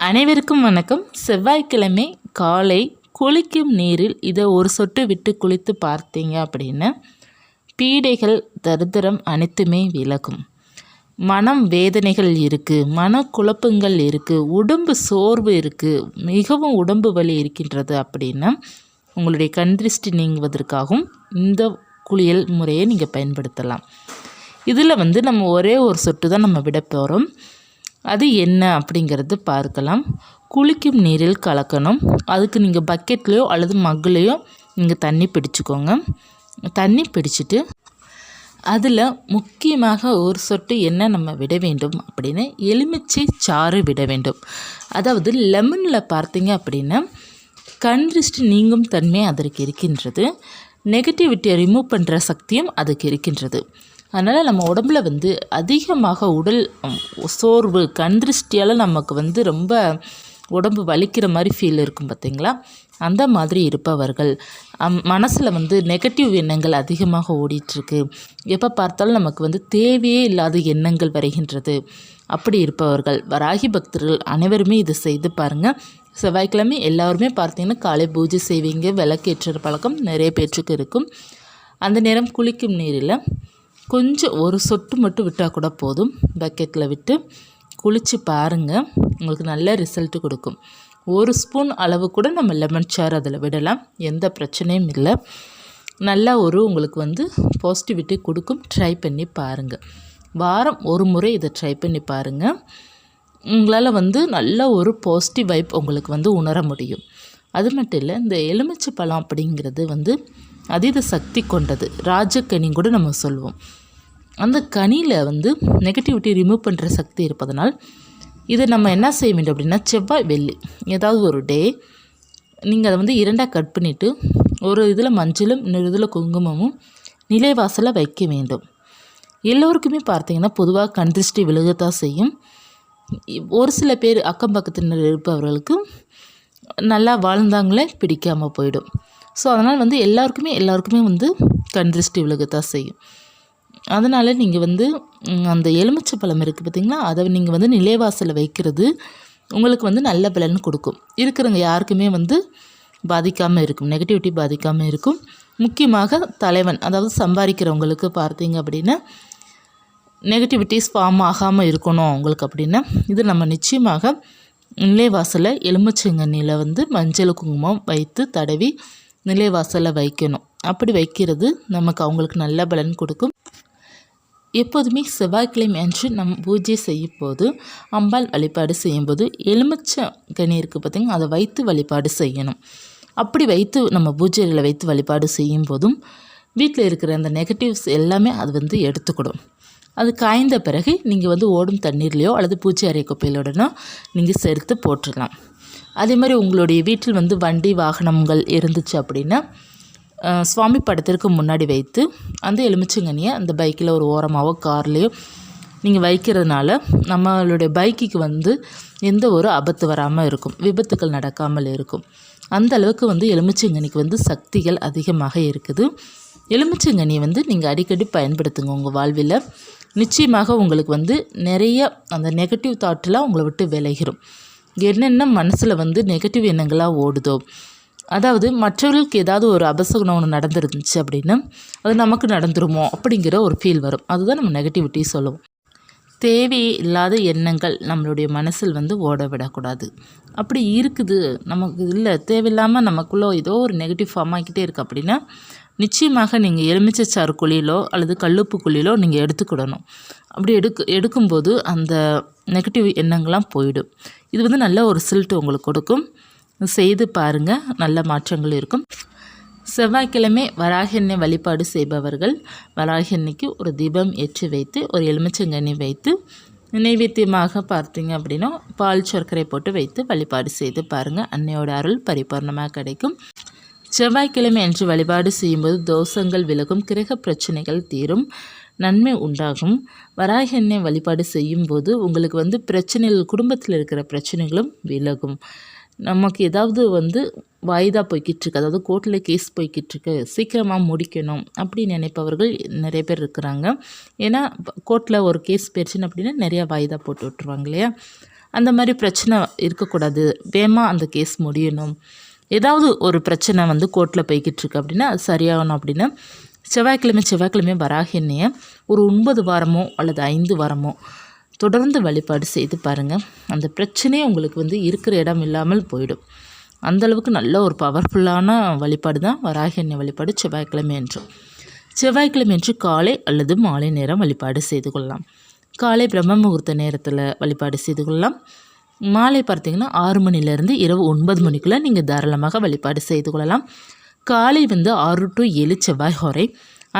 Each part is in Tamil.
அனைவருக்கும் வணக்கம். செவ்வாய்க்கிழமை காலை குளிக்கும் நீரில் இதை ஒரு சொட்டு விட்டு குளித்து பார்த்தீங்க அப்படின்னா பீடைகள் தரித்திரம் அனைத்துமே விலகும். மனம் வேதனைகள் இருக்குது, மனக்குழப்பங்கள் இருக்குது, உடம்பு சோர்வு இருக்குது, மிகவும் உடம்பு வலி இருக்கின்றது அப்படின்னா உங்களுடைய கண்திருஷ்டி நீங்குவதற்காகவும் இந்த குளியல் முறையை நீங்கள் பயன்படுத்தலாம். இதில் நம்ம ஒரே ஒரு சொட்டு தான் நம்ம விட போகிறோம். அது என்ன அப்படிங்கிறது பார்க்கலாம். குளிக்கும் நீரில் கலக்கணும். அதுக்கு நீங்கள் பக்கெட்லேயோ அல்லது மக்குலேயோ நீங்கள் தண்ணி பிடிச்சிக்கோங்க. தண்ணி பிடிச்சிட்டு அதில் முக்கியமாக ஒரு சொட்டு என்ன நம்ம விட வேண்டும் அப்படின்னா எலுமிச்சை சாறு விட வேண்டும். அதாவது லெமனில் பார்த்தீங்க அப்படின்னா கண் திருஷ்டி நீங்கும் தன்மை அதற்கு இருக்கின்றது. நெகட்டிவிட்டியை ரிமூவ் பண்ணுற சக்தியும் அதுக்கு இருக்கின்றது. அதனால் நம்ம உடம்புல அதிகமாக உடல் சோர்வு கண் திருஷ்டியால் நமக்கு ரொம்ப உடம்பு வலிக்கிற மாதிரி இருக்கும் பார்த்திங்களா, அந்த மாதிரி இருப்பவர்கள் மனசில் நெகட்டிவ் எண்ணங்கள் அதிகமாக ஓடிட்டுருக்கு, எப்போ பார்த்தாலும் நமக்கு தேவையே இல்லாத எண்ணங்கள் வருகின்றது, அப்படி இருப்பவர்கள் வராகி பக்தர்கள் அனைவருமே இதை செய்து பாருங்கள். செவ்வாய்க்கிழமை எல்லாருமே பார்த்திங்கன்னா காலை பூஜை செய்வீங்க, விளக்கேற்றுற பழக்கம் நிறைய பேற்றுக்கு இருக்கும். அந்த நேரம் குளிக்கும் நீரில் கொஞ்சம் ஒரு சொட்டு மட்டும் விட்டால் கூட போதும். பக்கெட்டில் விட்டு குளித்து பாருங்கள், உங்களுக்கு நல்ல ரிசல்ட்டு கொடுக்கும். ஒரு ஸ்பூன் அளவு கூட நம்ம லெமன் சாறு அதில் விடலாம், எந்த பிரச்சனையும் இல்லை. நல்லா உங்களுக்கு பாசிட்டிவிட்டி கொடுக்கும். ட்ரை பண்ணி பாருங்கள். வாரம் ஒரு முறை இதை ட்ரை பண்ணி பாருங்கள். உங்களால் நல்ல ஒரு பாசிட்டிவ் வைப் உங்களுக்கு உணர முடியும். அது மட்டும் இல்லை, இந்த எலுமிச்சை பழம் அப்படிங்கிறது அதீத சக்தி கொண்டது. ராஜக்கனி கூட நம்ம சொல்லுவோம். அந்த கனியில் நெகட்டிவிட்டி ரிமூவ் பண்ணுற சக்தி இருப்பதனால் இதை நம்ம என்ன செய்ய வேண்டும் அப்படின்னா செவ்வாய் வெள்ளி ஏதாவது ஒரு டே நீங்கள் அதை இரண்டாக கட் பண்ணிவிட்டு ஒரு இதில் மஞ்சளும் இன்னொரு இதில் குங்குமமும் நிலைவாசலில் வைக்க வேண்டும். எல்லோருக்குமே பார்த்தீங்கன்னா பொதுவாக கண் திருஷ்டி விலகத்தான் செய்யும். ஒரு சில பேர் அக்கம் பக்கத்தினர் இருப்பவர்களுக்கு நல்லா வாழ்ந்தாங்களே பிடிக்காமல் போயிடும். ஸோ அதனால் எல்லாருக்குமே கண் திருஷ்டி விலகத்தான் செய்யும். அதனால் நீங்கள் அந்த எலுமிச்சை பழம் இருக்குது பார்த்திங்களா, அதை நீங்கள் நிலைவாசலில் வைக்கிறது உங்களுக்கு நல்ல பலன் கொடுக்கும். இருக்கிறவங்க யாருக்குமே பாதிக்காமல் இருக்கும், நெகட்டிவிட்டி பாதிக்காமல் இருக்கும். முக்கியமாக தலைவன் அதாவது சம்பாதிக்கிறவங்களுக்கு பார்த்தீங்க அப்படின்னா நெகட்டிவிட்டிஸ் ஃபார்ம் ஆகாமல் இருக்கணும் உங்களுக்கு அப்படின்னா இது நம்ம நிச்சயமாக நிலைவாசலில் எலுமிச்சங்கண்ணியில் மஞ்சள் குங்குமம் வைத்து தடவி நிலைவாசலில் வைக்கணும். அப்படி வைக்கிறது நமக்கு அவங்களுக்கு நல்ல பலன் கொடுக்கும். எப்போதுமே செவ்வாய்க்கிழமை அன்று நம்ம பூஜை செய்யும் போது அம்பாள் வழிபாடு செய்யும்போது எலுமிச்சை கனி இருக்குது பார்த்திங்க, அதை வைத்து வழிபாடு செய்யணும். அப்படி வைத்து நம்ம பூஜையில் வைத்து வழிபாடு செய்யும் போதும் வீட்டில் இருக்கிற அந்த நெகட்டிவ்ஸ் எல்லாமே அது எடுத்துக்கிடும். அது காய்ந்த பிறகு நீங்கள் ஓடும் தண்ணீர்லையோ அல்லது பூஜை அறை குப்பையிலோடனோ நீங்கள் சேர்த்து போட்டுடலாம். அதே மாதிரி உங்களுடைய வீட்டில் வண்டி வாகனங்கள் இருந்துச்சு அப்படின்னா சுவாமி படத்திற்கு முன்னாடி வைத்து அந்த எலுமிச்சங்கனியை அந்த பைக்கில் ஒரு ஓரமாகவோ கார்லேயோ நீங்கள் வைக்கிறதுனால நம்மளுடைய பைக்குக்கு எந்த ஒரு ஆபத்து வராமல் இருக்கும், விபத்துக்கள் நடக்காமல் இருக்கும். அந்த அளவுக்கு எலுமிச்சங்கனிக்கு சக்திகள் அதிகமாக இருக்குது. எலுமிச்சங்கனியை நீங்கள் அடிக்கடி பயன்படுத்துங்க உங்கள் வாழ்வில். நிச்சயமாக உங்களுக்கு நிறைய அந்த நெகட்டிவ் தாட்டெலாம் உங்களை விட்டு விலகிடும். என்னென்ன மனசில் நெகட்டிவ் எண்ணங்களாக ஓடுதோ, அதாவது மற்றவர்களுக்கு ஏதாவது ஒரு அபசகுணம் ஒன்று நடந்துருந்துச்சு அப்படின்னா அது நமக்கு நடந்துருமோ அப்படிங்கிற ஒரு ஃபீல் வரும். அதுதான் நம்ம நெகட்டிவிட்டி சொல்லுவோம். தேவையில்லாத எண்ணங்கள் நம்மளுடைய மனசில் ஓட விடக்கூடாது. அப்படி இருக்குது நமக்கு இல்லை தேவையில்லாமல் நமக்குள்ளே ஏதோ ஒரு நெகட்டிவ் ஃபார்ம் ஆகிக்கிட்டே இருக்குது அப்படின்னா நிச்சயமாக நீங்கள் எலுமிச்சைச்சாறு குழியிலோ அல்லது கல்லுப்பு குழியிலோ நீங்கள் எடுத்துக்கிடணும். அப்படி எடுக்கும்போது அந்த நெகட்டிவ் எண்ணங்கள்லாம் போயிடும். இது நல்ல ஒரு ரிசல்ட் உங்களுக்கு கொடுக்கும். செய்து பாருங்கள், நல்ல மாற்றங்கள் இருக்கும். செவ்வாய்க்கிழமை வராகி எண்ணெய் வழிபாடு செய்பவர்கள் வராகி எண்ணெய்க்கு ஒரு தீபம் ஏற்றி வைத்து ஒரு எலுமிச்சங்கண்ணி வைத்து நைவேத்தியமாக பார்த்தீங்க அப்படின்னா பால் சர்க்கரை போட்டு வைத்து வழிபாடு செய்து பாருங்கள். அன்னையோட அருள் பரிபூர்ணமாக கிடைக்கும். செவ்வாய்க்கிழமை அன்று வழிபாடு செய்யும்போது தோஷங்கள் விலகும், கிரக பிரச்சனைகள் தீரும், நன்மை உண்டாகும். வராகி எண்ணெய் வழிபாடு செய்யும்போது உங்களுக்கு பிரச்சனைகள் குடும்பத்தில் இருக்கிற பிரச்சனைகளும் விலகும். நமக்கு ஏதாவது வாய்தா போய்கிட்டுருக்கு, அதாவது கோர்ட்டில் கேஸ் போய்கிட்டுருக்கு, சீக்கிரமாக முடிக்கணும் அப்படின்னு நினைப்பவர்கள் நிறைய பேர் இருக்கிறாங்க. ஏன்னா கோர்ட்டில் ஒரு கேஸ் போயிடுச்சுன்னு அப்படின்னா நிறையா வாய்தா போட்டு விட்ருவாங்க இல்லையா. அந்த மாதிரி பிரச்சனை இருக்கக்கூடாது, வேகமாக அந்த கேஸ் முடியணும், ஏதாவது ஒரு பிரச்சனை வந்து கோர்ட்டில் போய்கிட்டு இருக்கு அப்படின்னா அது சரியாகணும் அப்படின்னா செவ்வாய்க்கிழமை வராகி எண்ணெயை ஒரு 9 வாரமோ அல்லது 5 வாரமோ தொடர்ந்து வழிபாடு செய்து பாருங்கள். அந்த பிரச்சனையே உங்களுக்கு வந்து இருக்கிற இடம் இல்லாமல் போயிடும். அந்தளவுக்கு நல்ல ஒரு பவர்ஃபுல்லான வழிபாடு தான் வராகி எண்ணெய் வழிபாடு செவ்வாய்க்கிழமை என்று காலை அல்லது மாலை நேரம் வழிபாடு செய்து கொள்ளலாம். காலை பிரம்ம முகூர்த்த நேரத்தில் வழிபாடு செய்து கொள்ளலாம். மாலை பார்த்திங்கன்னா 6 மணிலேருந்து இரவு 9 மணிக்குள்ளே நீங்கள் தாராளமாக வழிபாடு செய்து கொள்ளலாம். காலை வந்து 6 to 7 செவ்வாய் ஹோரை,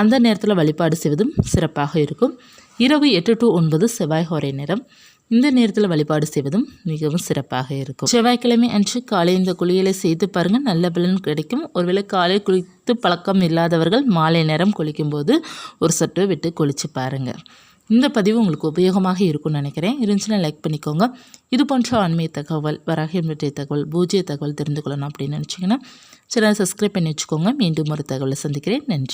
அந்த நேரத்தில் வழிபாடு செய்வதும் சிறப்பாக இருக்கும். இரவு 8 to 9 செவ்வாய் ஹோரை நேரம், இந்த நேரத்தில் வழிபாடு செய்வதும் மிகவும் சிறப்பாக இருக்கும். செவ்வாய்க்கிழமை அன்று காலை இந்த குளியலை செய்து பாருங்கள், நல்ல பலன் கிடைக்கும். ஒருவேளை காலை குளித்து பழக்கம் இல்லாதவர்கள் மாலை நேரம் குளிக்கும்போது ஒரு சொட்டு விட்டு குளித்து பாருங்கள். இந்த பதிவு உங்களுக்கு உபயோகமாக இருக்கும்னு நினைக்கிறேன். இருந்துச்சுன்னா லைக் பண்ணிக்கோங்க. இது போன்ற ஆன்மீக தகவல், வராகி பற்றிய தகவல், பூஜ்ய தகவல் தெரிந்து கொள்ளணும் அப்படின்னு நினச்சிங்கன்னா சேனலை சப்ஸ்கிரைப் பண்ணி வச்சுக்கோங்க. மீண்டும் ஒரு தகவலை சந்திக்கிறேன். நன்றி.